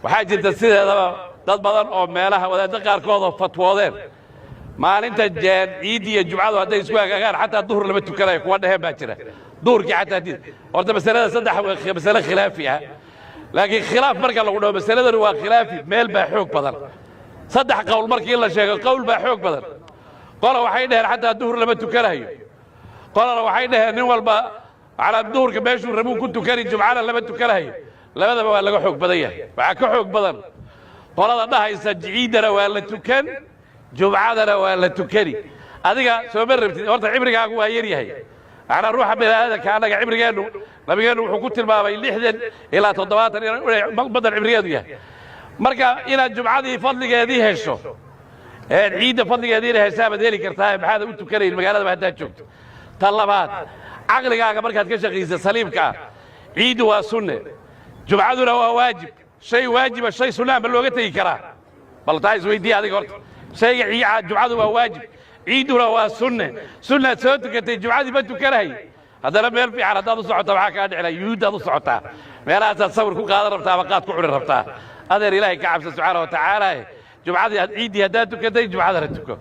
وحاجة السيدة dad badan oo meelaha wadaadda qaarkood oo fatwoodeen maalinta ciidii iyo jumcadu hadday isku hagaagaan xataa duhur lama tukanayo kuwa dhaheen baa jira duhurkii xataa diid horta masalada saddex masale khilaafi ah laakiin khilaaf marka lagu dhaho masaladan waa khilaafi meel baa xoog badan saddex qowl markii la sheego qowl baa xoog badan qola waxay dhaheen xataa duhur lama tukanayo qolana waxay dhaheen nin walba ala duhurka meeshuu rabuu ku tukani jumcana lama tukanayo labadaba waa laga xoog badan yahay waxa ka xoog badan qolada dhahaysa ciidana waa la tukan jumcadana waa la tukani adiga soo marabtid horta cibrigaagu waa yar yahay ana ruuxa binaadamka anaga cibrigeenu nabigeenu wuxuu ku tilmaamay 60 ilaa 70 inay badan cibrigeedu yahay marka inaad jumcadii fadligeedii hesho ciidda fadligeedii hesaabaad heli kartaa maxaad u tukanayn magaalada haddaad joogto tan labaad caqligaaga markaad ka shaqeyso saliimka ciiddu waa sunne jumcaduna waa waajib شيء واجب شيء سنة بلوغة تيكرا بلطايز ويدي هذه قرط شيء جمعة واجب عيدنا وسنة سنة سوتك جمعة بدو كراهي هذا لما يرفع على هذا الصعوطة معك على يهود هذا الصعوطة ما لا تتصور كل هذا ربطها وقات كل ربطها هذا إلهي كعب سبحانه وتعالى جمعة عيدي هداتك جمعة رتك